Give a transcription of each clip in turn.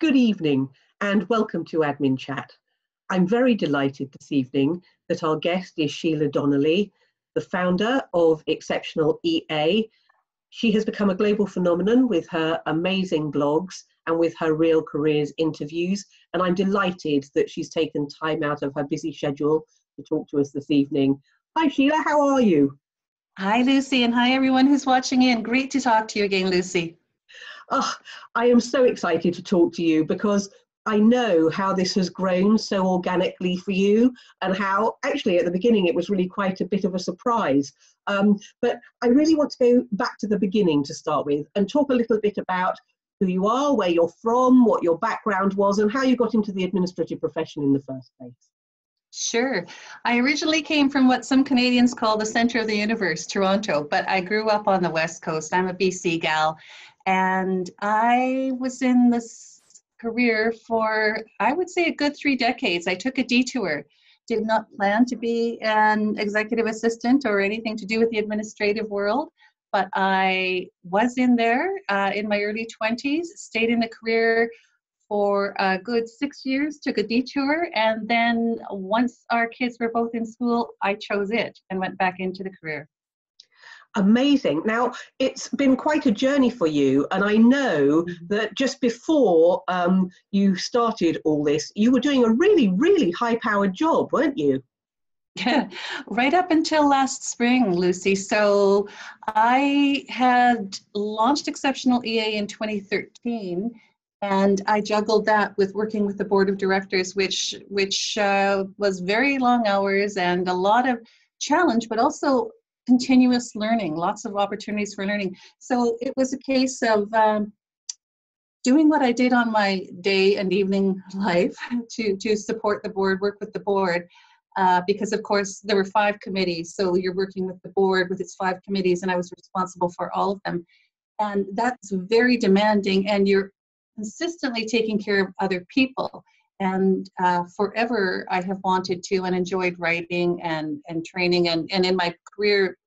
Good evening and welcome to Adminchat. I'm very delighted this evening that our guest is Shelagh Donnelly, the founder of Exceptional EA. She has become a global phenomenon with her amazing blogs and with her Real Careers interviews, and I'm delighted that she's taken time out of her busy schedule to talk to us this evening. Hi Shelagh, how are you? Hi Lucy, and hi everyone who's watching in. Great to talk to you again, Lucy. Oh, I am so excited to talk to you because I know how this has grown so organically for you and how actually at the beginning it was really quite a bit of a surprise. But I really want to go back to the beginning to start with and talk a little bit about who you are, where you're from, what your background was and how you got into the administrative profession in the first place. Sure. I originally came from what some Canadians call the center of the universe, Toronto, but I grew up on the West Coast. I'm a BC gal, and I was in this career for, I would say, a good 3 decades. I took a detour, did not plan to be an executive assistant or anything to do with the administrative world, but I was in there in my early 20s, stayed in the career for a good 6 years, took a detour, and then once our kids were both in school, I chose it and went back into the career. Amazing. Now, it's been quite a journey for you, and I know that just before you started all this, you were doing a really high-powered job, weren't you? Yeah, right up until last spring, Lucy. So I had launched Exceptional EA in 2013, and I juggled that with working with the board of directors, which was very long hours and a lot of challenge, but also continuous learning, lots of opportunities for learning. So it was a case of doing what I did on my day and evening life to support the board, work with the board, because of course there were 5 committees. So you're working with the board with its 5 committees, and I was responsible for all of them. And that's very demanding, and you're consistently taking care of other people. And forever I have wanted to and enjoyed writing and training. And in my career,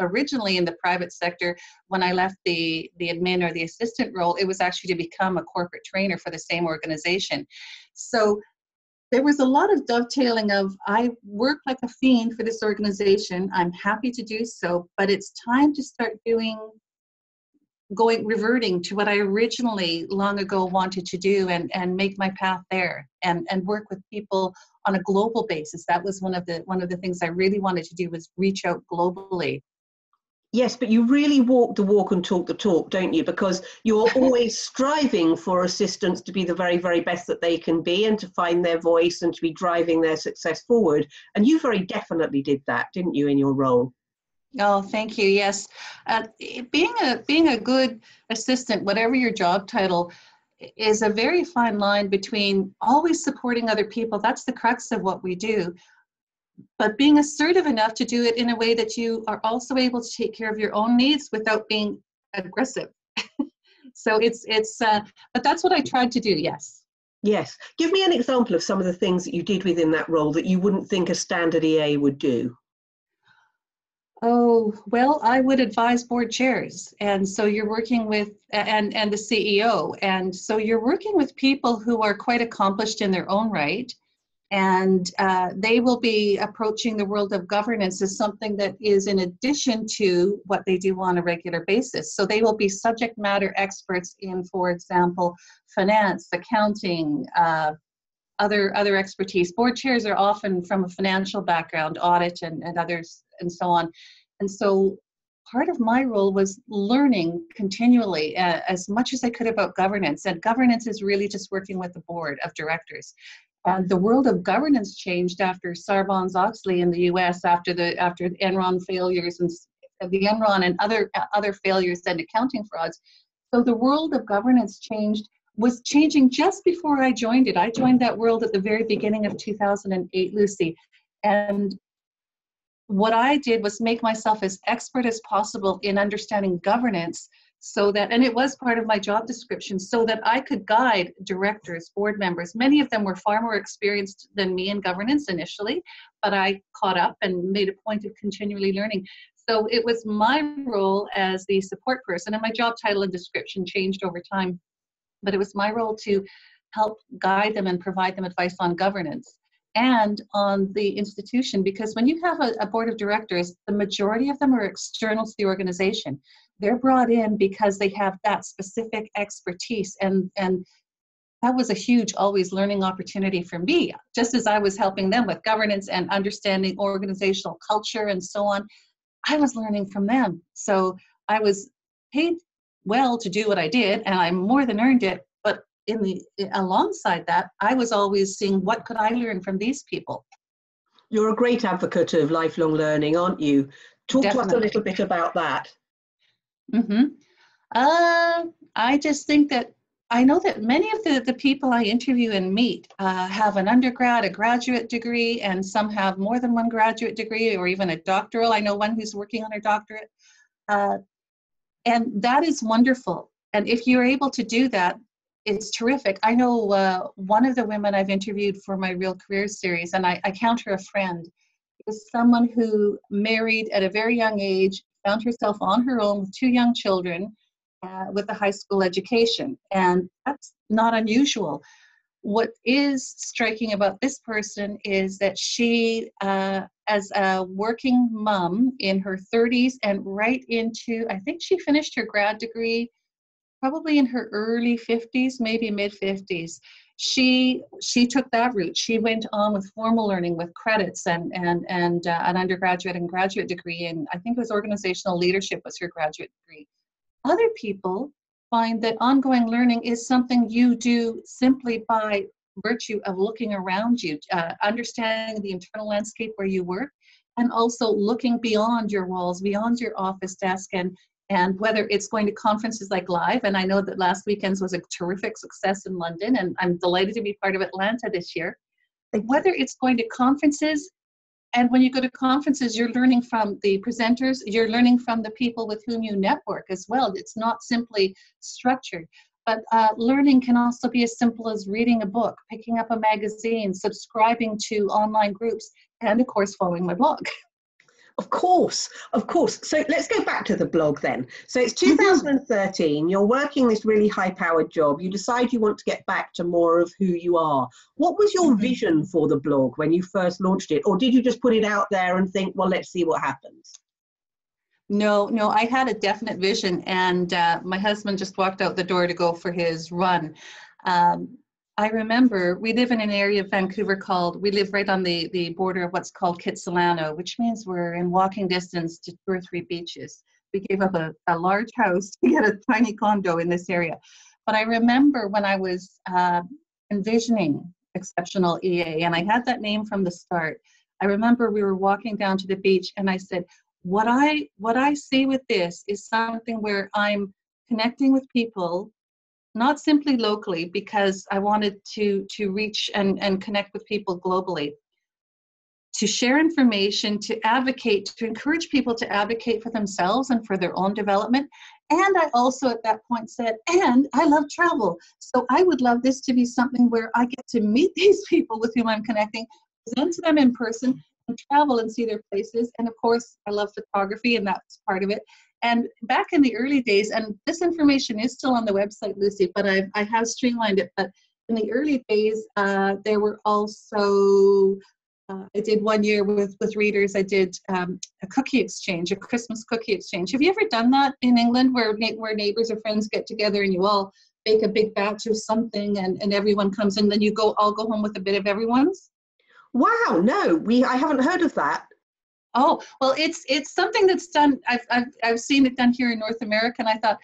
originally in the private sector, when I left the admin or the assistant role, it was actually to become a corporate trainer for the same organization. So there was a lot of dovetailing of, I work like a fiend for this organization. I'm happy to do so, but it's time to start reverting to what I originally long ago wanted to do and make my path there and work with people on a global basis. That was one of the things I really wanted to do, was reach out globally. Yes, but you really walk the walk and talk the talk, don't you? Because you're always striving for assistants to be the very best that they can be and to find their voice and to be driving their success forward. And you very definitely did that, didn't you, in your role? Oh, thank you. Yes. Being a good assistant, whatever your job title, is a very fine line between always supporting other people. That's the crux of what we do. But being assertive enough to do it in a way that you are also able to take care of your own needs without being aggressive. So but that's what I tried to do. Yes. Yes. Give me an example of some of the things that you did within that role that you wouldn't think a standard EA would do. Oh, well, I would advise board chairs. And so you're working with, and the CEO. And so you're working with people who are quite accomplished in their own right. And they will be approaching the world of governance as something that is in addition to what they do on a regular basis. So they will be subject matter experts in, for example, finance, accounting, other expertise. Board chairs are often from a financial background, audit and others and so on. And so part of my role was learning continually as much as I could about governance. And governance is really just working with the board of directors. And the world of governance changed after Sarbanes-Oxley in the U.S. after Enron failures and the Enron and other failures and accounting frauds. So the world of governance was changing just before I joined it. I joined that world at the very beginning of 2008, Lucy. And what I did was make myself as expert as possible in understanding governance so that, and it was part of my job description, so that I could guide directors, board members. Many of them were far more experienced than me in governance initially, but I caught up and made a point of continually learning. So it was my role as the support person, and my job title and description changed over time, but it was my role to help guide them and provide them advice on governance and on the institution. Because when you have a board of directors, the majority of them are external to the organization. They're brought in because they have that specific expertise, and that was a huge always learning opportunity for me. Just as I was helping them with governance and understanding organizational culture and so on, I was learning from them. So I was paid well to do what I did, and I more than earned it. But alongside that, I was always seeing what could I learn from these people. You're a great advocate of lifelong learning, aren't you? Talk Definitely. to us a little bit about that. I just think that I know that many of the people I interview and meet have an undergrad, a graduate degree, and some have more than one graduate degree or even a doctoral. I know one who's working on her doctorate. And that is wonderful. And if you're able to do that, it's terrific. I know one of the women I've interviewed for my Real Careers series, and I count her a friend, is someone who married at a very young age, found herself on her own with 2 young children with a high school education. And that's not unusual. What is striking about this person is that she, as a working mom in her 30s and right into, I think she finished her grad degree probably in her early 50s, maybe mid 50s. She took that route. She went on with formal learning with credits and an undergraduate and graduate degree, and I think it was organizational leadership was her graduate degree. Other people find that ongoing learning is something you do simply by virtue of looking around you, understanding the internal landscape where you work, and also looking beyond your walls, beyond your office desk, and whether it's going to conferences like Live, and I know that last weekend's was a terrific success in London, and I'm delighted to be part of Atlanta this year. Whether it's going to conferences, and when you go to conferences, you're learning from the presenters, you're learning from the people with whom you network as well. It's not simply structured, but learning can also be as simple as reading a book, picking up a magazine, subscribing to online groups, and of course, following my blog. Of course, of course. So let's go back to the blog then. So it's 2013, you're working this really high-powered job. You decide you want to get back to more of who you are. What was your vision for the blog when you first launched it? Or did you just put it out there and think, well, let's see what happens? No, I had a definite vision, and my husband just walked out the door to go for his run. I remember we live in an area of Vancouver we live right on the border of what's called Kitsilano, which means we're in walking distance to 2 or 3 beaches. We gave up a large house to get a tiny condo in this area. But I remember when I was envisioning Exceptional EA, and I had that name from the start, I remember we were walking down to the beach and I said, what I see with this is something where I'm connecting with people, not simply locally, because I wanted to reach and connect with people globally, to share information, to advocate, to encourage people to advocate for themselves and for their own development. And I also at that point said, and I love travel. So I would love this to be something where I get to meet these people with whom I'm connecting, present to them in person, and travel and see their places. And of course, I love photography, and that's part of it. And back in the early days, and this information is still on the website, Lucy, but I have streamlined it. But in the early days, there were also, I did one year with readers, I did a cookie exchange, a Christmas cookie exchange. Have you ever done that in England where neighbors or friends get together and you all bake a big batch of something and everyone comes in, then you all go home with a bit of everyone's? Wow, no, I haven't heard of that. Oh, well, it's something that's done. I've seen it done here in North America, and I thought,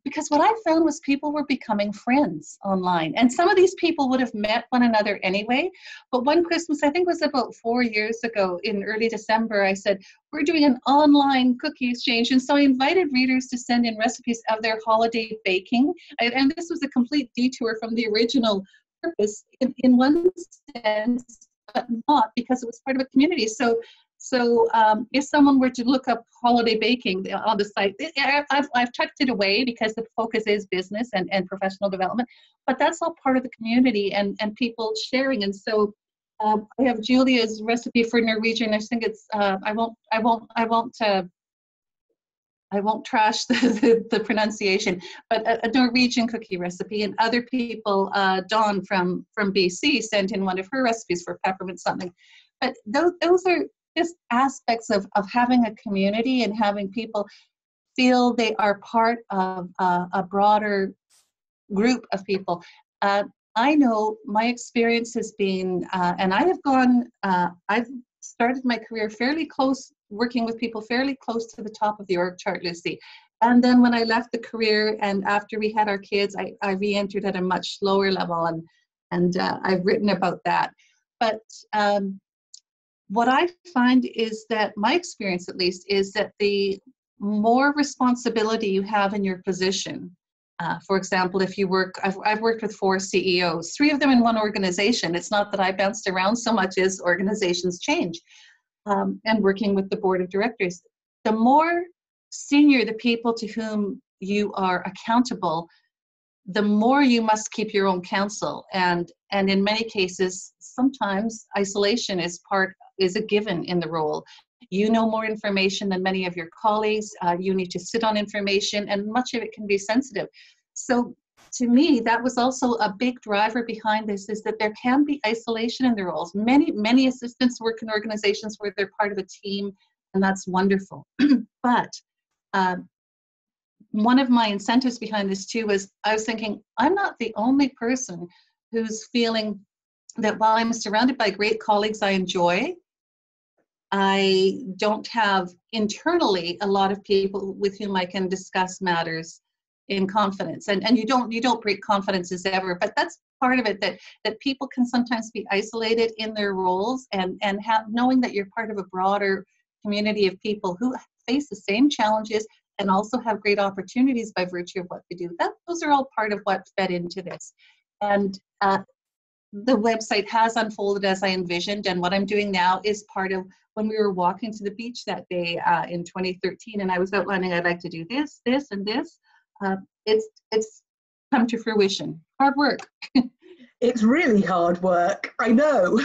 because what I found was people were becoming friends online, and some of these people would have met one another anyway. But one Christmas, I think it was about 4 years ago, in early December, I said, we're doing an online cookie exchange, and so I invited readers to send in recipes of their holiday baking, and this was a complete detour from the original purpose in one sense, but not, because it was part of a community. So if someone were to look up holiday baking on the site, I've tucked it away because the focus is business and professional development, but that's all part of the community and people sharing. And so I have Julia's recipe for Norwegian. I think it's I won't I won't trash the pronunciation, but a Norwegian cookie recipe. And other people, Dawn from BC sent in one of her recipes for peppermint something. But those are just aspects of having a community and having people feel they are part of a broader group of people. I know my experience has been, and I have gone, I've started my career fairly close, working with people fairly close to the top of the org chart, Lucy. And then when I left the career and after we had our kids, I re-entered at a much lower level, and I've written about that. But what I find is that, my experience at least, is that the more responsibility you have in your position, for example, if you work, I've worked with 4 CEOs, 3 of them in one organization. It's not that I bounced around so much as organizations change, and working with the board of directors. The more senior the people to whom you are accountable, the more you must keep your own counsel. And in many cases, sometimes isolation is a given in the role. You know more information than many of your colleagues. You need to sit on information, and much of it can be sensitive. So to me, that was also a big driver behind this, is that there can be isolation in the roles. Many assistants work in organizations where they're part of a team, and that's wonderful. But one of my incentives behind this too was, I was thinking, I'm not the only person who's feeling that while I'm surrounded by great colleagues I enjoy, I don't have internally a lot of people with whom I can discuss matters in confidence. And you don't break confidences ever, but that's part of it, that people can sometimes be isolated in their roles, and knowing that you're part of a broader community of people who face the same challenges and also have great opportunities by virtue of what they do. Those are all part of what fed into this. And the website has unfolded as I envisioned, and what I'm doing now is part of when we were walking to the beach that day in 2013, and I was outlining I'd like to do this, this, and this. It's come to fruition. Hard work. It's really hard work, I know.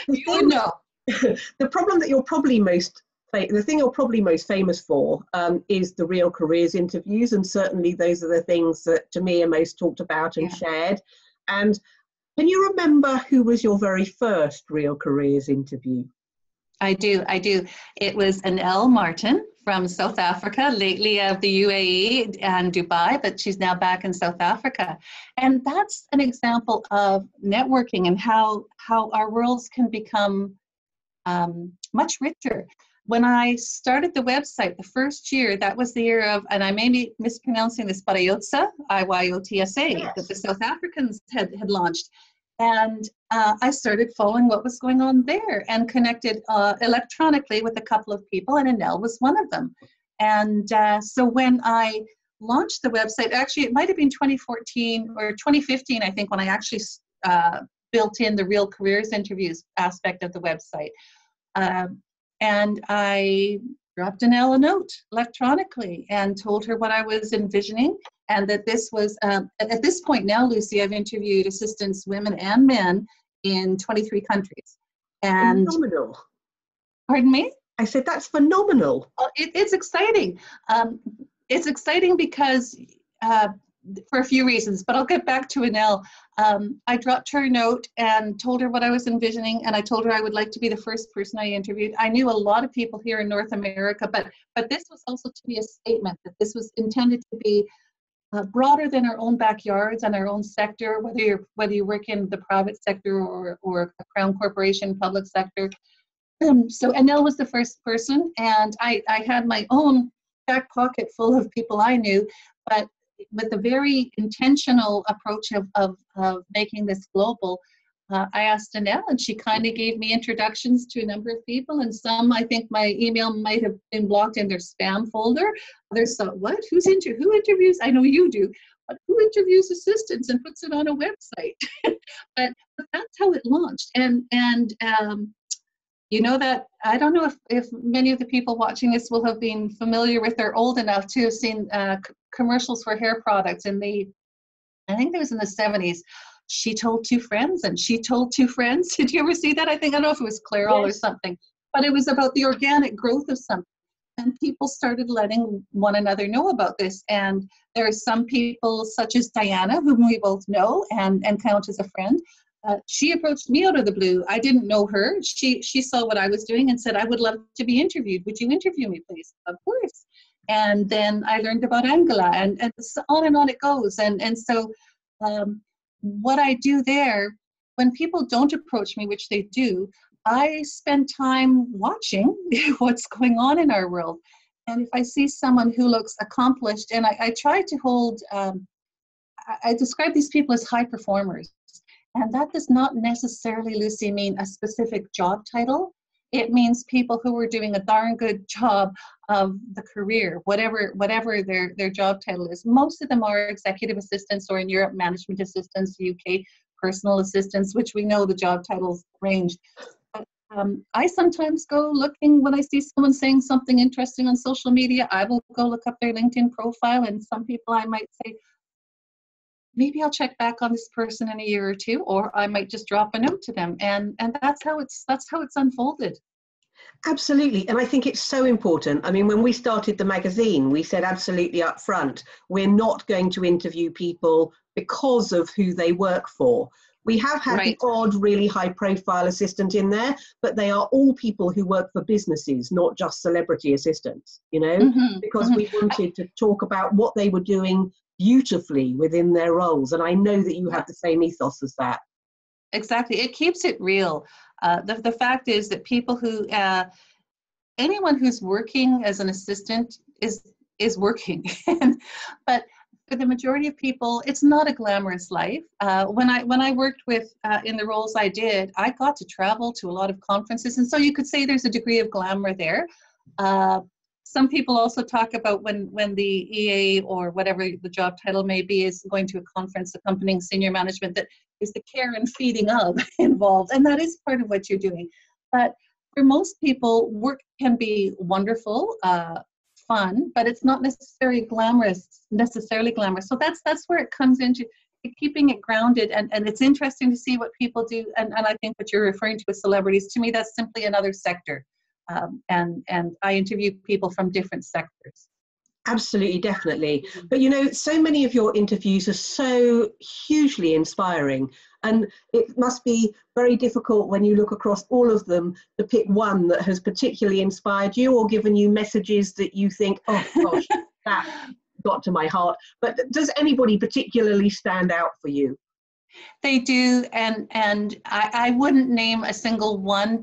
You would know. The problem that you're probably the thing you're probably most famous for is the Real Careers interviews, and certainly those are the things that to me are most talked about and shared. And can you remember who was your very first Real Careers interview? I do. It was Anel Martin from South Africa, lately of the UAE and Dubai, but she's now back in South Africa. And that's an example of networking and how our worlds can become much richer. When I started the website the first year, that was the year of, and I may be mispronouncing this, but IYOTSA, IYOTSA, yes, that the South Africans had launched. And I started following what was going on there and connected electronically with a couple of people, and Anel was one of them. And so when I launched the website, actually it might have been 2014 or 2015, I think, when I actually built in the Real Careers interviews aspect of the website. And I dropped Anel a note electronically and told her what I was envisioning, and that this was, at this point now, Lucy, I've interviewed assistants, women and men, in 23 countries. And phenomenal. Pardon me? I said, that's phenomenal. It's exciting. It's exciting because, for a few reasons, but I'll get back to Anel. I dropped her a note and told her what I was envisioning, and I told her I would like to be the first person I interviewed. I knew a lot of people here in North America, but this was also to be a statement that this was intended to be broader than our own backyards and our own sector, whether you work in the private sector or a crown corporation, public sector. So Anel was the first person, and I had my own back pocket full of people I knew, but with a very intentional approach of making this global, I asked Anel, and she kind of gave me introductions to a number of people, and some, I think my email might have been blocked in their spam folder. Others thought, what? Who interviews? I know you do, but who interviews assistants and puts it on a website? but that's how it launched. And you know that, I don't know if many of the people watching this will have been familiar with, or old enough to have seen commercials for hair products I think it was in the 70s. She told two friends, and she told two friends. Did you ever see that? I don't know if it was Clairol or something, but it was about the organic growth of something. And people started letting one another know about this. And there are some people, such as Diana, whom we both know and count as a friend. She approached me out of the blue. I didn't know her. She saw what I was doing and said, I would love to be interviewed. Would you interview me, please? Of course. And then I learned about Angela, and so on it goes. And so what I do there, when people don't approach me, which they do, I spend time watching what's going on in our world. And if I see someone who looks accomplished, and I try to hold, I describe these people as high performers. And that does not necessarily, Lucy, mean a specific job title. It means people who are doing a darn good job of the career, whatever their job title is. Most of them are executive assistants, or in Europe, management assistants, UK, personal assistants, which we know the job titles range. But, I sometimes go looking, when I see someone saying something interesting on social media, I will go look up their LinkedIn profile, and some people I might say, maybe I'll check back on this person in a year or two, or I might just drop a note to them, and that's how it's unfolded. Absolutely, and I think it's so important. I mean, when we started the magazine, we said absolutely up front, we're not going to interview people because of who they work for. We have had the odd really high profile assistant in there, but they are all people who work for businesses, not just celebrity assistants, you know, because we wanted to talk about what they were doing beautifully within their roles. And I know that you have the same ethos as that. Exactly. It keeps it real. The fact is that people who, anyone who's working as an assistant is working. But for the majority of people, it's not a glamorous life. When I worked with, in the roles I did, I got to travel to a lot of conferences. And so you could say there's a degree of glamour there. Some people also talk about when the EA or whatever the job title may be is going to a conference accompanying senior management, that is the care and feeding of involved. And that is part of what you're doing. But for most people, work can be wonderful, fun, but it's not necessarily glamorous. So that's where it comes into keeping it grounded. And it's interesting to see what people do. And I think what you're referring to with celebrities, to me, that's simply another sector. And I interview people from different sectors. Absolutely, definitely. But you know, so many of your interviews are so hugely inspiring, and it must be very difficult when you look across all of them to pick one that has particularly inspired you or given you messages that you think, oh gosh, that got to my heart. But does anybody particularly stand out for you? They do, and I wouldn't name a single one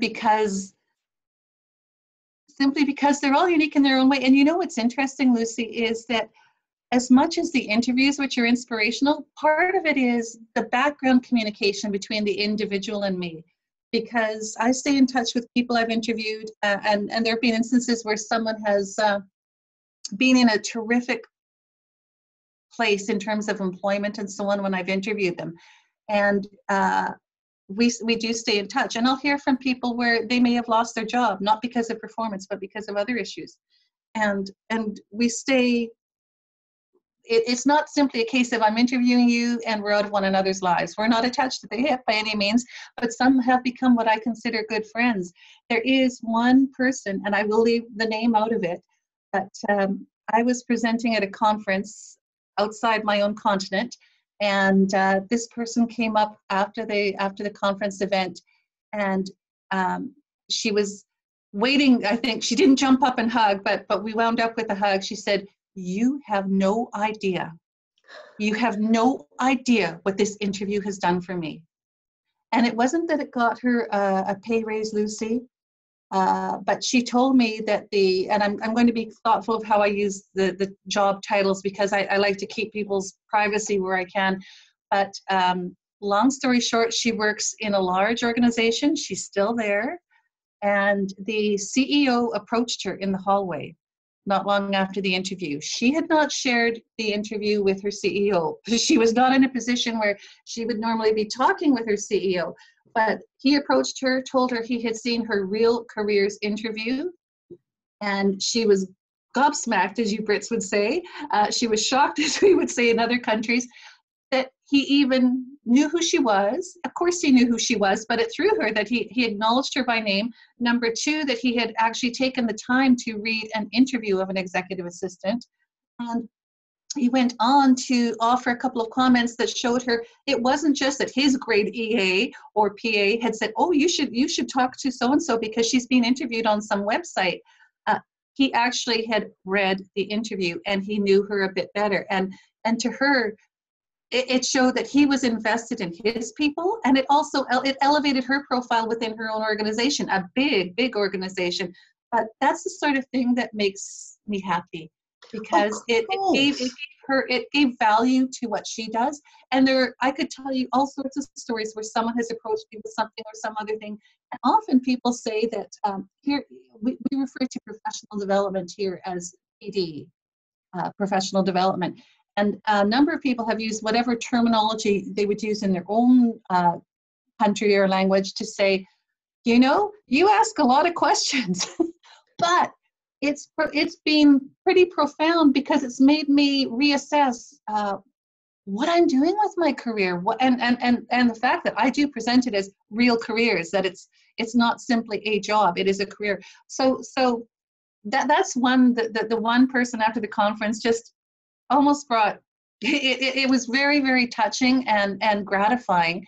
simply because they're all unique in their own way. And you know what's interesting, Lucy, is that as much as the interviews, which are inspirational, part of it is the background communication between the individual and me. Because I stay in touch with people I've interviewed, and there have been instances where someone has been in a terrific place in terms of employment and so on when I've interviewed them. And we do stay in touch, and I'll hear from people where they may have lost their job, not because of performance, but because of other issues. And we stay, it's not simply a case of I'm interviewing you and we're out of one another's lives. We're not attached to the hip by any means, but some have become what I consider good friends. There is one person, and I will leave the name out of it, but I was presenting at a conference outside my own continent. And this person came up after the conference event, and she was waiting. I think she didn't jump up and hug, but we wound up with a hug. She said, "You have no idea. You have no idea what this interview has done for me." And it wasn't that it got her a pay raise, Lucy. But she told me that and I'm going to be thoughtful of how I use the job titles, because I like to keep people's privacy where I can. But long story short, she works in a large organization. She's still there. And the CEO approached her in the hallway not long after the interview. She had not shared the interview with her CEO. She was not in a position where she would normally be talking with her CEO. But he approached her, told her he had seen her real careers interview, and she was gobsmacked, as you Brits would say. She was shocked, as we would say in other countries, that he even knew who she was. Of course he knew who she was, but it threw her that he acknowledged her by name. Number two, that he had actually taken the time to read an interview of an executive assistant. And he went on to offer a couple of comments that showed her it wasn't just that his grade EA or PA had said, oh, you should talk to so-and-so because she's being interviewed on some website. He actually had read the interview and he knew her a bit better. And to her, it showed that he was invested in his people, and it also elevated her profile within her own organization, a big organization. But that's the sort of thing that makes me happy, because it gave value to what she does. And I could tell you all sorts of stories where someone has approached me with something or some other thing. And often people say that here we refer to professional development here as PD, professional development. And a number of people have used whatever terminology they would use in their own country or language to say, you ask a lot of questions, but it's been pretty profound because it's made me reassess what I'm doing with my career, and the fact that I do present it as real careers, that it's not simply a job, it is a career. So that's one, the one person after the conference just almost brought, it was very, very touching and gratifying.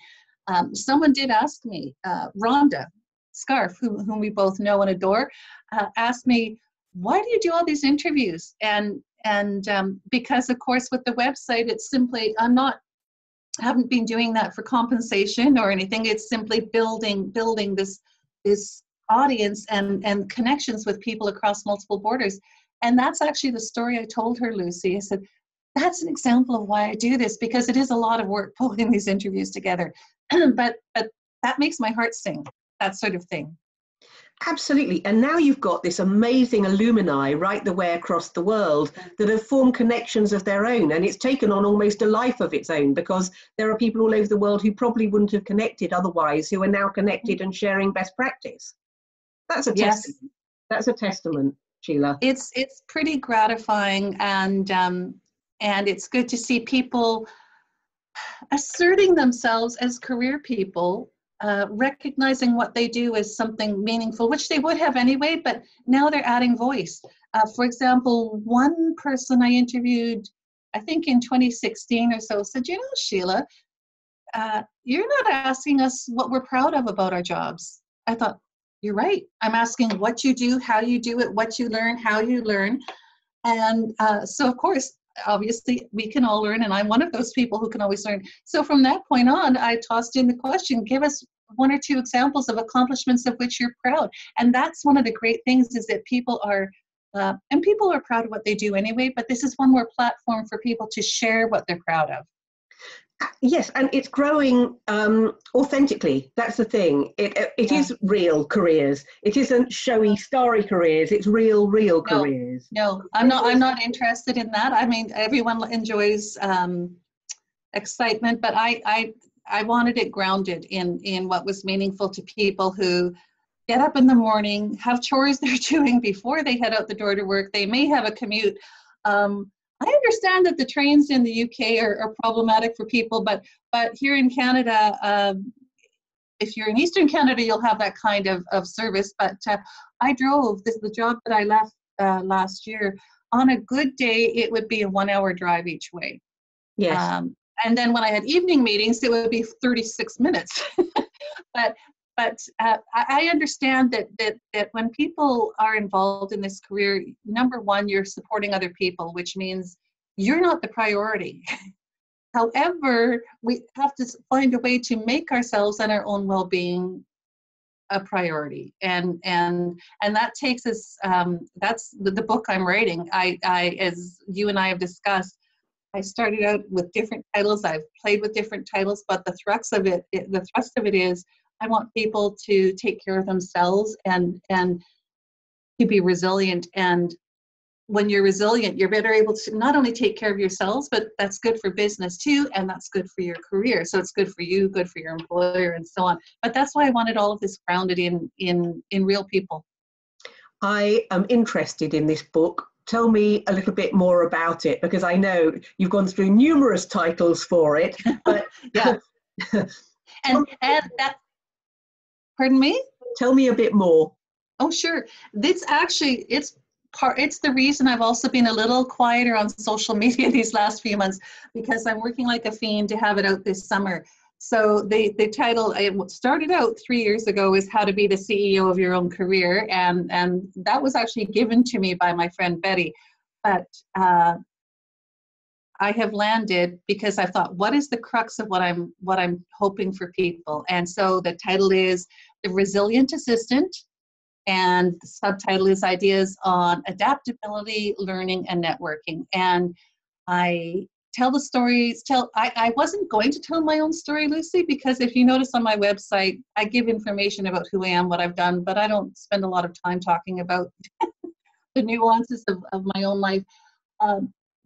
Someone did ask me, Rhonda Scarf, whom we both know and adore, asked me, why do you do all these interviews? And because of course with the website, it's simply, haven't been doing that for compensation or anything. It's simply building this audience and connections with people across multiple borders. And that's actually the story I told her, Lucy. I said, that's an example of why I do this, because it is a lot of work pulling these interviews together. but that makes my heart sing, that sort of thing. Absolutely. And now you've got this amazing alumni right the way across the world that have formed connections of their own. And it's taken on almost a life of its own, because there are people all over the world who probably wouldn't have connected otherwise, who are now connected and sharing best practice. That's a testament. That's a testament, Shelagh. It's pretty gratifying, and it's good to see people asserting themselves as career people, recognizing what they do as something meaningful, which they would have anyway, but now they're adding voice. For example, one person I interviewed, I think in 2016 or so, said, Shelagh, you're not asking us what we're proud of about our jobs. I thought, you're right. I'm asking what you do, how you do it, what you learn, how you learn. And so, of course, obviously, we can all learn, and I'm one of those people who can always learn. So from that point on, I tossed in the question, give us one or two examples of accomplishments of which you're proud. And that's one of the great things, is that people are proud of what they do anyway, but this is one more platform for people to share what they're proud of. Yes, and it's growing authentically. That's the thing. It is real careers. It isn't showy, starry careers. It's real careers. No, I'm not interested in that. I mean, everyone enjoys excitement, but I wanted it grounded in what was meaningful to people who get up in the morning, have chores they're doing before they head out the door to work. They may have a commute. I understand that the trains in the UK are problematic for people, but here in Canada, if you're in Eastern Canada, you'll have that kind of service. But I drove the job that I left last year. On a good day, it would be a 1-hour drive each way. Yes. And then when I had evening meetings, it would be 36 minutes. But I understand that when people are involved in this career, number one, you're supporting other people, which means you're not the priority. However, we have to find a way to make ourselves and our own well-being a priority, and that takes us. That's the book I'm writing. I, as you and I have discussed, I started out with different titles. I've played with different titles, but the thrust of it is, I want people to take care of themselves and to be resilient. And when you're resilient, you're better able to not only take care of yourselves, but that's good for business too, and that's good for your career. So it's good for you, good for your employer, and so on. But that's why I wanted all of this grounded in real people. I am interested in this book. Tell me a little bit more about it, because I know you've gone through numerous titles for it, but yeah. and that, pardon me? Tell me a bit more. Oh, sure. This actually, it's the reason I've also been a little quieter on social media these last few months, because I'm working like a fiend to have it out this summer. So the title, it started out 3 years ago, is How to Be the CEO of Your Own Career. And that was actually given to me by my friend Betty. But I have landed because I thought, what is the crux of what I'm hoping for people? And so the title is The Resilient Assistant, and the subtitle is Ideas on Adaptability, Learning, and Networking. And I tell the stories, I wasn't going to tell my own story, Lucy, because if you notice on my website, I give information about who I am, what I've done, but I don't spend a lot of time talking about the nuances of my own life.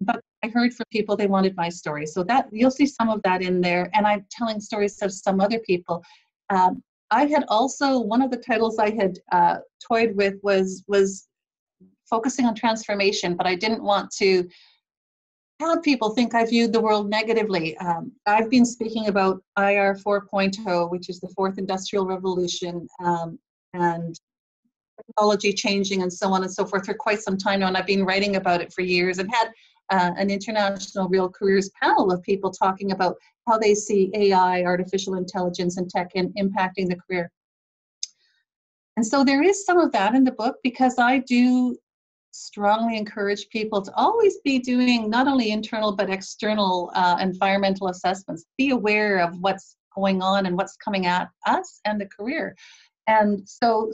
But I heard from people they wanted my story. So that you'll see some of that in there. And I'm telling stories of some other people. I had also, one of the titles I had toyed with was focusing on transformation, but I didn't want to have people think I viewed the world negatively. I've been speaking about IR 4.0, which is the fourth industrial revolution, and technology changing and so on and so forth for quite some time now, and I've been writing about it for years, and had an international real careers panel of people talking about how they see AI, artificial intelligence, and tech impacting the career. And so there is some of that in the book, because I do strongly encourage people to always be doing not only internal but external environmental assessments. Be aware of what's going on and what's coming at us and the career. And so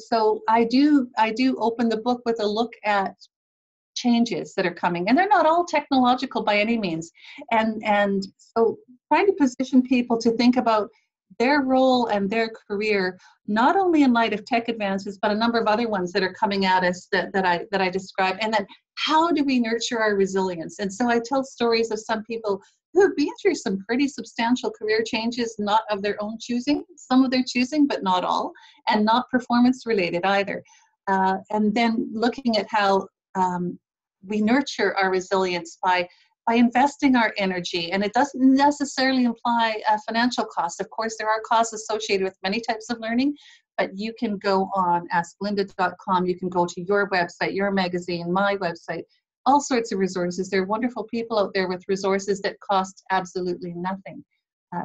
I do open the book with a look at changes that are coming, and they're not all technological by any means. And so trying to position people to think about their role and their career, not only in light of tech advances, but a number of other ones that are coming at us that I describe. And then how do we nurture our resilience? And so I tell stories of some people who have been through some pretty substantial career changes, not of their own choosing, some of their choosing, but not all, and not performance related either. And then looking at how we nurture our resilience by investing our energy. And it doesn't necessarily imply financial costs. Of course, there are costs associated with many types of learning, but you can go on asklinda.com, you can go to your website, your magazine, my website, all sorts of resources. There are wonderful people out there with resources that cost absolutely nothing.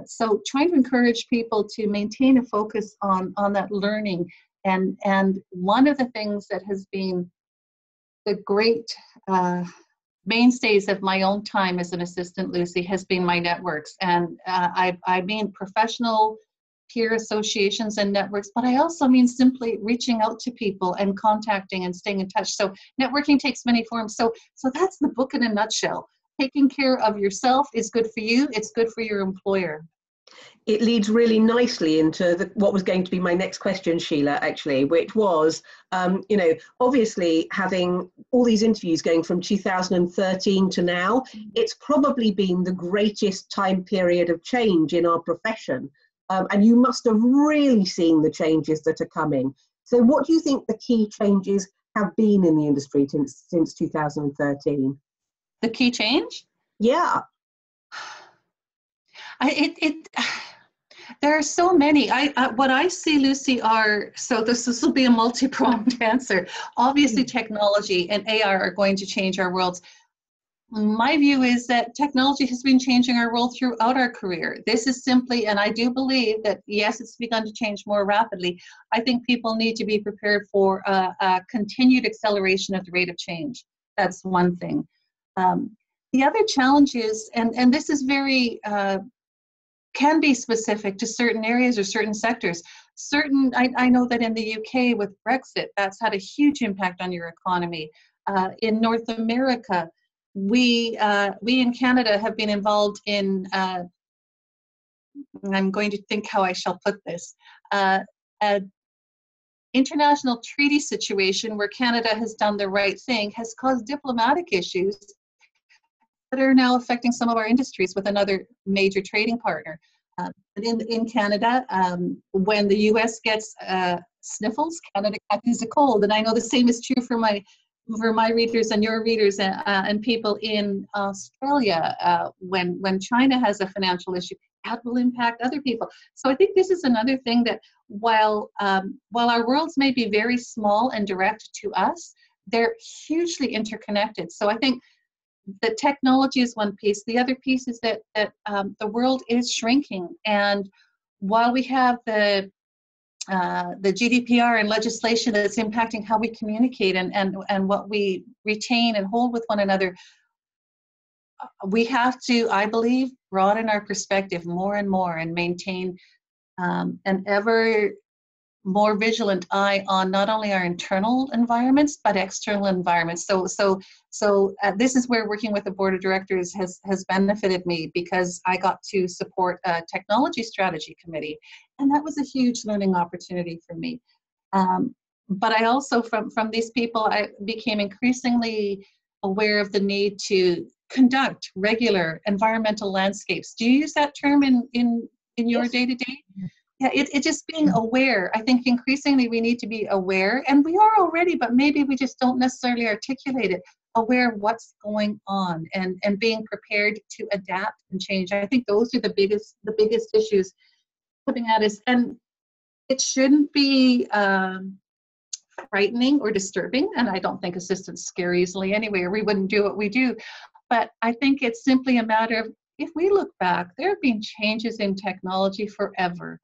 So trying to encourage people to maintain a focus on that learning. And one of the things that has been the great mainstays of my own time as an assistant, Lucy, has been my networks. And I mean professional peer associations and networks, but I also mean simply reaching out to people and contacting and staying in touch. So networking takes many forms. So that's the book in a nutshell. Taking care of yourself is good for you. It's good for your employer. It leads really nicely into what was going to be my next question, Sheila, actually, which was, obviously having all these interviews going from 2013 to now, it's probably been the greatest time period of change in our profession. And you must have really seen the changes that are coming. So what do you think the key changes have been in the industry since 2013? The key change? Yeah. There are so many. What I see, Lucy, so this will be a multi-pronged answer. Obviously, technology and AI are going to change our worlds. My view is that technology has been changing our world throughout our career. This is simply, and I do believe that, yes, it's begun to change more rapidly. I think people need to be prepared for a continued acceleration of the rate of change. That's one thing. The other challenge is, and this is very, can be specific to certain areas or certain sectors. I know that in the UK with Brexit, that's had a huge impact on your economy. In North America, we in Canada have been involved in, I'm going to think how I shall put this, an international treaty situation where Canada has done the right thing has caused diplomatic issues that are now affecting some of our industries with another major trading partner. In Canada, when the US gets sniffles, Canada catches a cold. And I know the same is true for my readers and your readers and people in Australia. When China has a financial issue, that will impact other people. So I think this is another thing that while our worlds may be very small and direct to us, they're hugely interconnected. So I think the technology is one piece. The other piece is that the world is shrinking, and while we have the GDPR and legislation that's impacting how we communicate and what we retain and hold with one another, we have to, I believe, broaden our perspective more and more and maintain an ever more vigilant eye on not only our internal environments but external environments. So this is where working with the board of directors has benefited me, because I got to support a technology strategy committee, and that was a huge learning opportunity for me. But I also, from these people, I became increasingly aware of the need to conduct regular environmental landscapes. Do you use that term in your day-to-day? Yeah, it just being aware. I think increasingly we need to be aware, and we are already, but maybe we just don't necessarily articulate it, aware of what's going on and being prepared to adapt and change. I think those are the biggest issues coming at us, and it shouldn't be frightening or disturbing, and I don't think assistants scare easily anyway, or we wouldn't do what we do. But I think it's simply a matter of, if we look back, there have been changes in technology forever.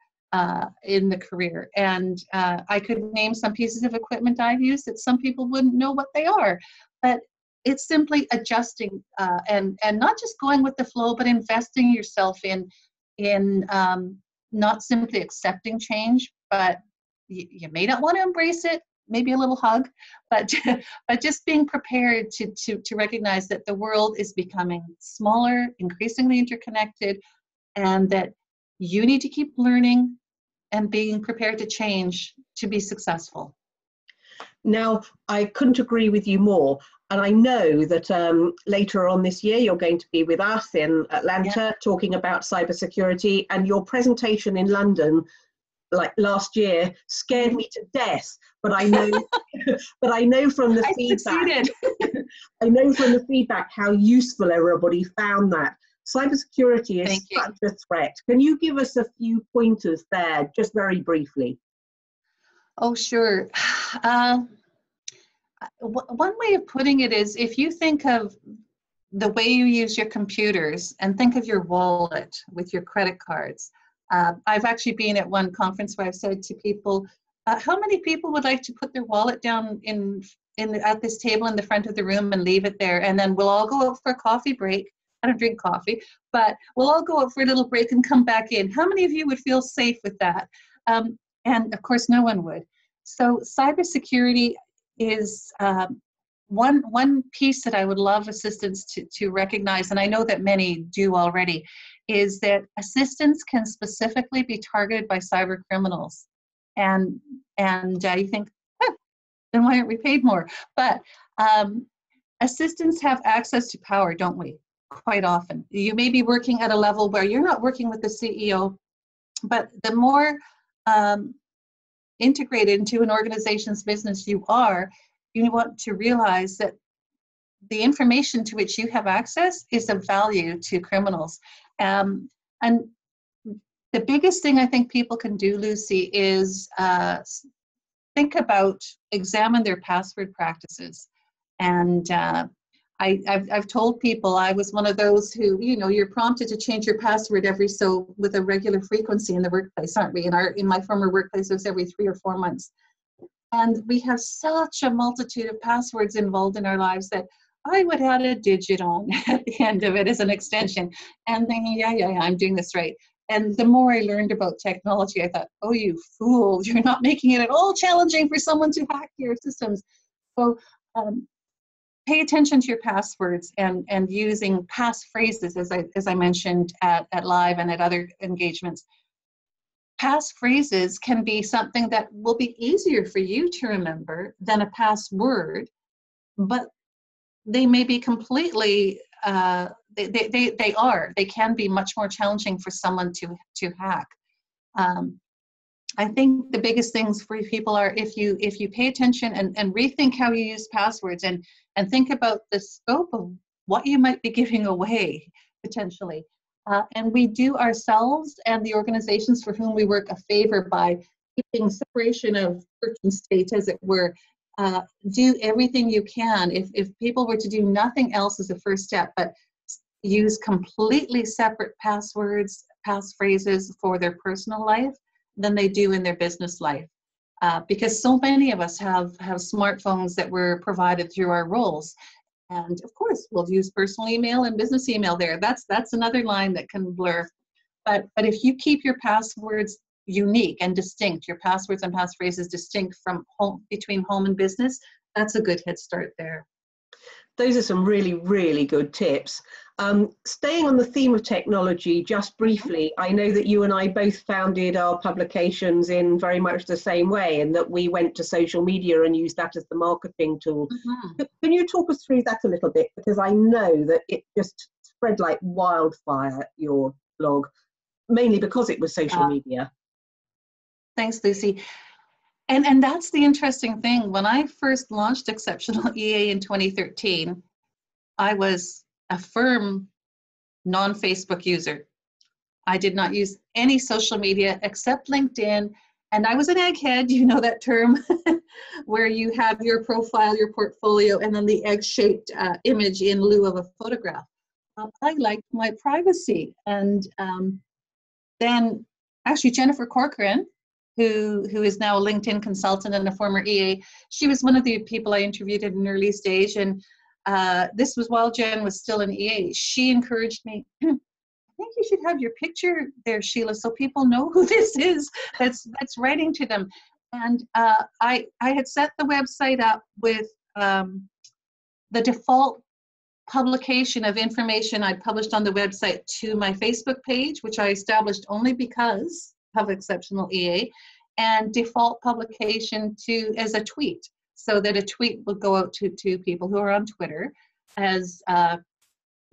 In the career, and I could name some pieces of equipment I've used that some people wouldn't know what they are, but it's simply adjusting and not just going with the flow, but investing yourself in not simply accepting change, but you may not want to embrace it, maybe a little hug, but just being prepared to recognize that the world is becoming smaller, increasingly interconnected, and that you need to keep learning and being prepared to change to be successful. Now, I couldn't agree with you more. And I know that later on this year, you're going to be with us in Atlanta talking about cybersecurity, and your presentation in London, like last year, scared me to death. But I know, but I know from the feedback, I know from the feedback how useful everybody found that. Cybersecurity is such a threat. Can you give us a few pointers there, just very briefly? Oh, sure. One way of putting it is, if you think of the way you use your computers and think of your wallet with your credit cards. I've actually been at one conference where I've said to people, how many people would like to put their wallet down at this table in the front of the room and leave it there, and then we'll all go out for a coffee break. I don't drink coffee, but we'll all go out for a little break and come back in. How many of you would feel safe with that? And of course, no one would. So cybersecurity is one piece that I would love assistants to recognize, and I know that many do already, is that assistants can specifically be targeted by cyber criminals. And you think, then why aren't we paid more? But assistants have access to power, don't we? Quite often. You may be working at a level where you're not working with the CEO, but the more integrated into an organization's business you are, you want to realize that the information to which you have access is of value to criminals. And the biggest thing I think people can do, Lucy, is think about, examine their password practices. And I've told people, I was one of those who, you're prompted to change your password with a regular frequency in the workplace, aren't we? In my former workplace, it was every 3 or 4 months. And we have such a multitude of passwords involved in our lives that I would add a digit on at the end of it as an extension, and thinking, yeah, I'm doing this right. And the more I learned about technology, I thought, oh, you fool, you're not making it at all challenging for someone to hack your systems. So pay attention to your passwords and using passphrases, as I mentioned at Live and at other engagements. Passphrases can be something that will be easier for you to remember than a password, but they may be completely, they can be much more challenging for someone to hack. I think the biggest things for people are, if you pay attention and rethink how you use passwords and think about the scope of what you might be giving away potentially. And we do ourselves and the organizations for whom we work a favor by keeping separation of church and state, as it were. Do everything you can. If people were to do nothing else as a first step, but use completely separate passwords, passphrases for their personal life than they do in their business life. Because so many of us have smartphones that were provided through our roles. And of course, we'll use personal email and business email there. That's another line that can blur. But if you keep your passwords unique and distinct, your passwords and passphrases distinct from between home and business, that's a good head start there. Those are some really, really good tips. Staying on the theme of technology, just briefly, I know that you and I both founded our publications in very much the same way, and that we went to social media and used that as the marketing tool. Mm-hmm. Can you talk us through that a little bit? Because I know that it just spread like wildfire, your blog, mainly because it was social media. Thanks, Lucy. And that's the interesting thing. When I first launched Exceptional EA in 2013, I was a firm non-Facebook user. I did not use any social media except LinkedIn. And I was an egghead, you know that term, where you have your profile, your portfolio, and then the egg-shaped image in lieu of a photograph. I liked my privacy. And then actually Jennifer Corcoran, who is now a LinkedIn consultant and a former EA, she was one of the people I interviewed at an early stage. And this was while Jen was still an EA. She encouraged me, I think you should have your picture there, Sheila, so people know who this is that's writing to them. And I had set the website up with the default publication of information I published on the website to my Facebook page, which I established only because of Exceptional EA, and default publication as a tweet, so that a tweet would go out to people who are on Twitter as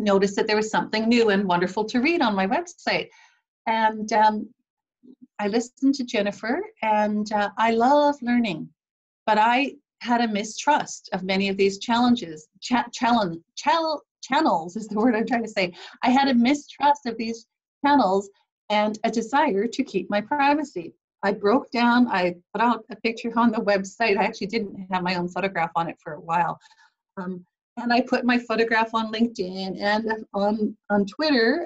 notice that there was something new and wonderful to read on my website. And I listened to Jennifer, and I love learning, but I had a mistrust of many of these channels is the word I'm trying to say. I had a mistrust of these channels and a desire to keep my privacy. I broke down, I put out a picture on the website. I actually didn't have my own photograph on it for a while. And I put my photograph on LinkedIn and on Twitter.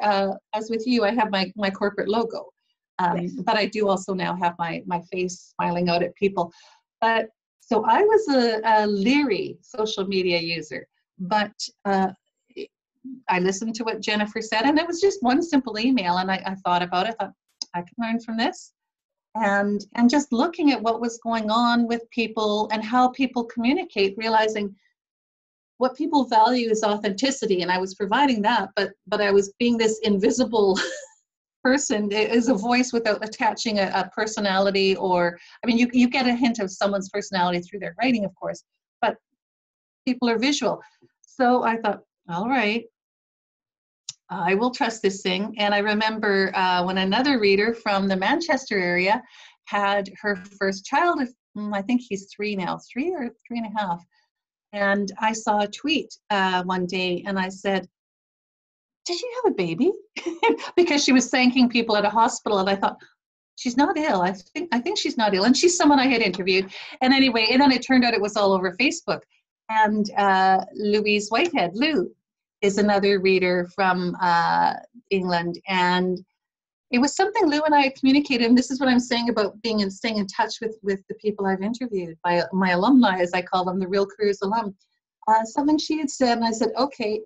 As with you, I have my corporate logo. Yes. But I do also now have my face smiling out at people. But so I was a leery social media user, but I listened to what Jennifer said, and it was just one simple email, and I thought about it, thought, I can learn from this. And just looking at what was going on with people and how people communicate, realizing what people value is authenticity, and I was providing that, but I was being this invisible person, is a voice without attaching a personality, or, I mean, you get a hint of someone's personality through their writing, of course, but people are visual. So I thought, all right, I will trust this thing. And I remember when another reader from the Manchester area had her first child, I think he's 3 now, 3 or 3.5. And I saw a tweet one day, and I said, did you have a baby? Because she was thanking people at a hospital, and I thought, she's not ill. I think she's not ill. And she's someone I had interviewed. And anyway, and then it turned out it was all over Facebook. And Louise Whitehead, Lou, is another reader from England. And it was something Lou and I had communicated, and this is what I'm saying about staying in touch with the people I've interviewed, my alumni, as I call them, the Real Careers alum. Something she had said, and I said, okay,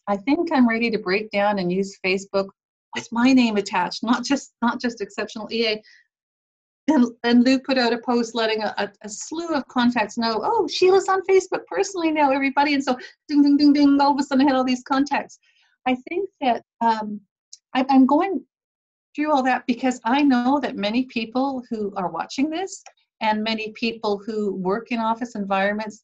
I think I'm ready to break down and use Facebook with my name attached, not just Exceptional EA. And Lou put out a post letting a slew of contacts know, oh, Sheila's on Facebook personally now, everybody. And so ding, ding, ding, ding, all of a sudden I had all these contacts. I think that I'm going through all that because I know that many people who are watching this and many people who work in office environments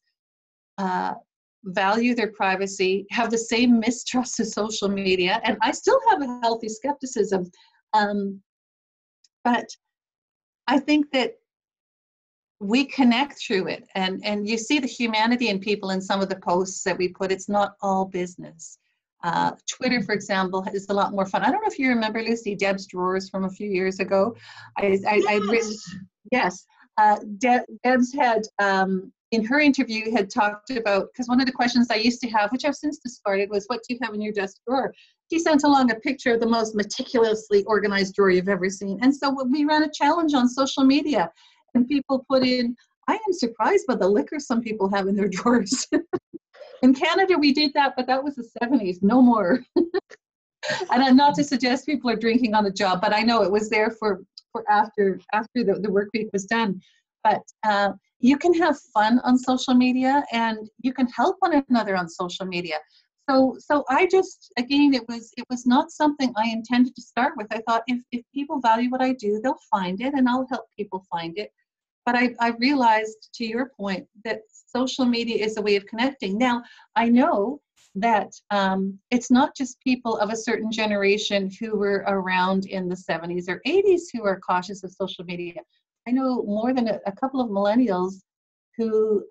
value their privacy, have the same mistrust of social media, and I still have a healthy skepticism. But I think that we connect through it, and you see the humanity in people in some of the posts that we put. It's not all business. Twitter, for example, is a lot more fun. I don't know if you remember, Lucy, Deb's Drawers from a few years ago. I'd written, yes, Deb's had, in her interview, had talked about, because one of the questions I used to have, which I've since discarded, was what do you have in your desk drawer? She sent along a picture of the most meticulously organized drawer you've ever seen. And so we ran a challenge on social media, and people put in, I am surprised by the liquor some people have in their drawers. In Canada, we did that, but that was the 70s, no more. And not to suggest people are drinking on the job, but I know it was there for after the work week was done. But you can have fun on social media, and you can help one another on social media. So I just, again, it was not something I intended to start with. I thought if people value what I do, they'll find it, and I'll help people find it. But I realized, to your point, that social media is a way of connecting. Now, I know that it's not just people of a certain generation who were around in the 70s or 80s who are cautious of social media. I know more than a couple of millennials who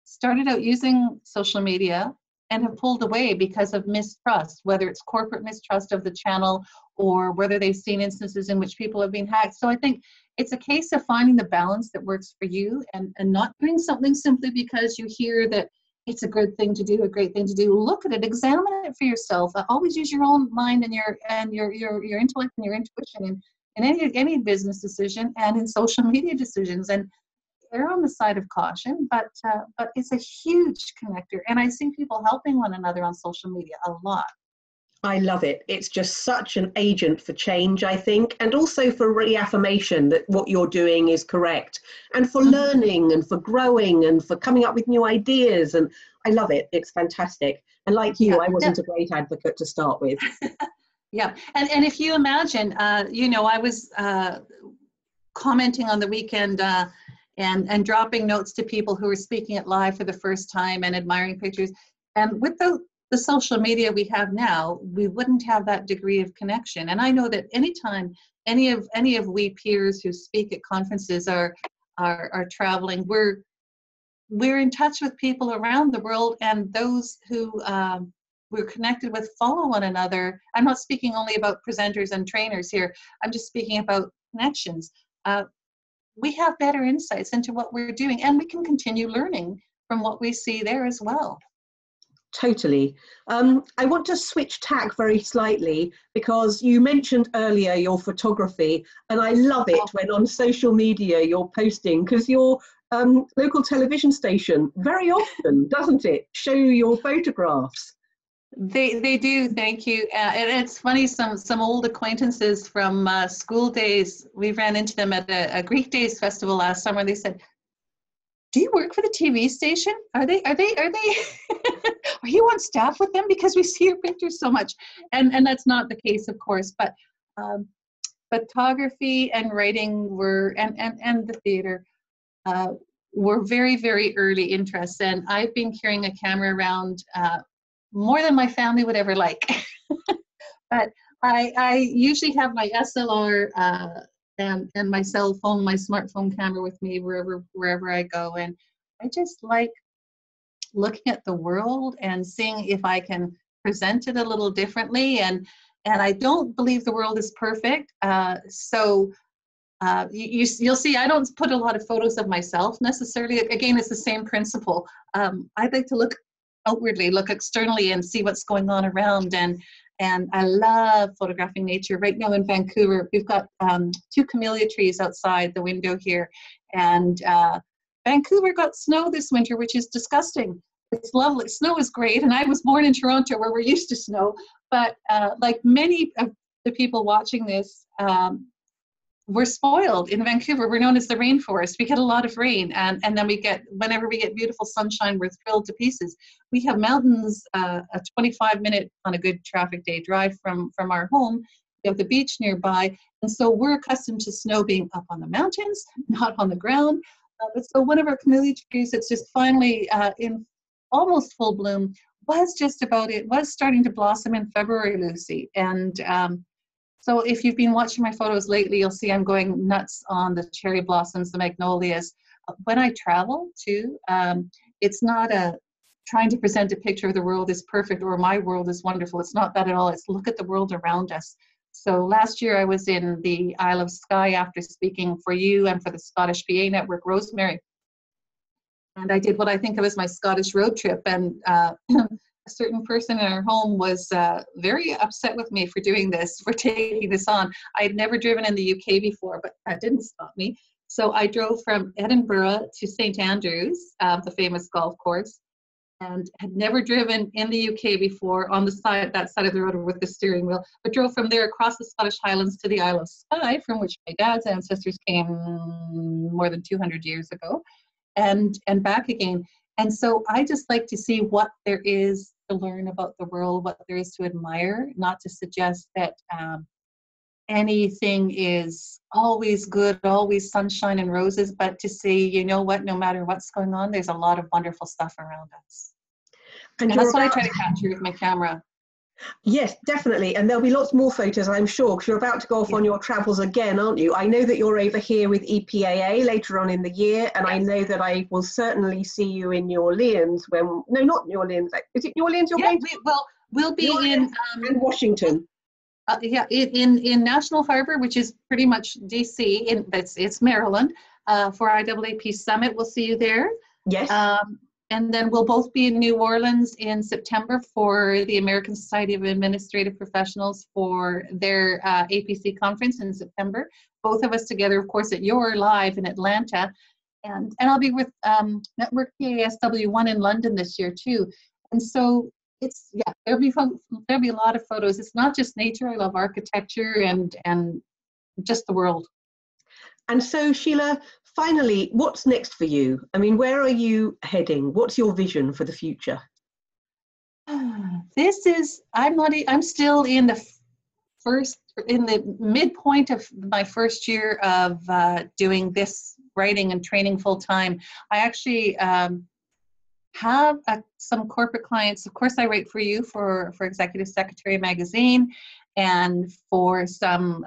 started out using social media and have pulled away because of mistrust, whether it's corporate mistrust of the channel or whether they've seen instances in which people have been hacked. So I think it's a case of finding the balance that works for you, and not doing something simply because you hear that it's a good thing to do, a great thing to do. Look at it, examine it for yourself. Always use your own mind and your intellect and your intuition in any business decision and in social media decisions. And they're on the side of caution, but it's a huge connector. And I see people helping one another on social media a lot. I love it. It's just such an agent for change, I think, and also for reaffirmation that what you're doing is correct, and for learning and for growing and for coming up with new ideas. And I love it. It's fantastic. And like you, I wasn't a great advocate to start with. Yeah. And if you imagine, I was commenting on the weekend and dropping notes to people who were speaking it live for the first time and admiring pictures. And with the social media we have now, we wouldn't have that degree of connection. And I know that anytime any of we peers who speak at conferences are traveling, we're in touch with people around the world, and those who we're connected with follow one another. I'm not speaking only about presenters and trainers here. I'm just speaking about connections. We have better insights into what we're doing, and we can continue learning from what we see there as well. Totally. I want to switch tack very slightly, because you mentioned earlier your photography, and I love it when on social media you're posting, because your local television station very often, doesn't it, show your photographs? They do, thank you. And it's funny, some old acquaintances from school days, we ran into them at a Greek Days festival last summer. They said, do you work for the TV station? Are they are you on staff with them? Because we see your pictures so much. And that's not the case, of course, but photography and writing were, and the theater were very, very early interests. And I've been carrying a camera around more than my family would ever like. But I usually have my SLR and my cell phone, my smartphone camera with me wherever I go. And I just like looking at the world and seeing if I can present it a little differently. And I don't believe the world is perfect. So you'll see I don't put a lot of photos of myself necessarily. Again, it's the same principle. I like to look outwardly, look externally, and see what's going on around. And I love photographing nature. Right now in Vancouver, we've got 2 camellia trees outside the window here. And Vancouver got snow this winter, which is disgusting. It's lovely. Snow is great. And I was born in Toronto, where we're used to snow. But like many of the people watching this, we're spoiled in Vancouver. We're known as the rainforest. We get a lot of rain, and then whenever we get beautiful sunshine, we're thrilled to pieces. We have mountains, a 25-minute on a good traffic day drive from our home. We have the beach nearby, and so we're accustomed to snow being up on the mountains, not on the ground. But so one of our camellia trees that's just finally in almost full bloom was starting to blossom in February, Lucy, and so if you've been watching my photos lately, you'll see I'm going nuts on the cherry blossoms, the magnolias. When I travel too, it's not a trying to present a picture of the world is perfect or my world is wonderful. It's not that at all. It's look at the world around us. So last year I was in the Isle of Skye after speaking for you and for the Scottish PA Network, Rosemary. And I did what I think of as my Scottish road trip. And a certain person in our home was very upset with me for doing this, for taking this on. I had never driven in the UK before, but that didn't stop me. So I drove from Edinburgh to St. Andrews, the famous golf course, and had never driven in the UK before on the side, that side of the road with the steering wheel, but drove from there across the Scottish Highlands to the Isle of Skye, from which my dad's ancestors came more than 200 years ago, and back again. And so I just like to see what there is to learn about the world, what there is to admire, not to suggest that anything is always good, always sunshine and roses, but to see, you know what, no matter what's going on, there's a lot of wonderful stuff around us. And that's what I try to capture with my camera. Yes, definitely. And there'll be lots more photos, I'm sure, because you're about to go off on your travels again, aren't you? I know that you're over here with EPAA later on in the year, and I know that I will certainly see you in New Orleans when, no, not New Orleans. Is it New Orleans you're going to? We'll be in Washington. In National Harbor, which is pretty much DC, it's Maryland, for IAAP Summit. We'll see you there. Yes. And then we'll both be in New Orleans in September for the American Society of Administrative Professionals for their APC conference in September. Both of us together, of course, at your live in Atlanta. And I'll be with Network PASW1 in London this year too. And so there'll be a lot of photos. It's not just nature. I love architecture and just the world. And so, Shelagh, finally, what's next for you? I mean, where are you heading? What's your vision for the future? I'm still in the midpoint of my first year of doing this writing and training full time. I actually have some corporate clients. Of course, I write for you for Executive Secretary Magazine, and for some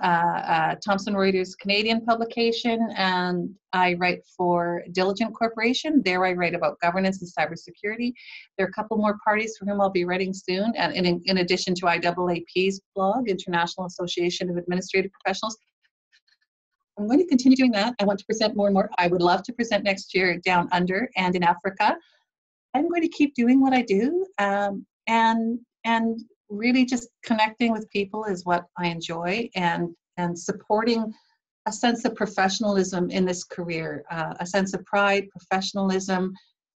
Thomson Reuters Canadian publication, and I write for Diligent Corporation. There I write about governance and cybersecurity. There are a couple more parties for whom I'll be writing soon, and in addition to IAAP's blog, International Association of Administrative Professionals. I'm going to continue doing that. I want to present more and more. I would love to present next year down under and in Africa. I'm going to keep doing what I do, and really just connecting with people is what I enjoy, and supporting a sense of professionalism in this career, a sense of pride, professionalism,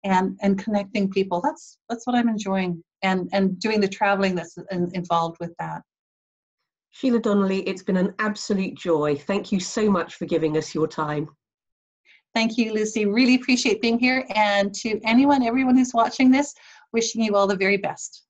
and connecting people. That's what I'm enjoying, and doing the traveling that's involved with that. Shelagh Donnelly, it's been an absolute joy. Thank you so much for giving us your time. Thank you, Lucy. Really appreciate being here. And to everyone who's watching this, wishing you all the very best.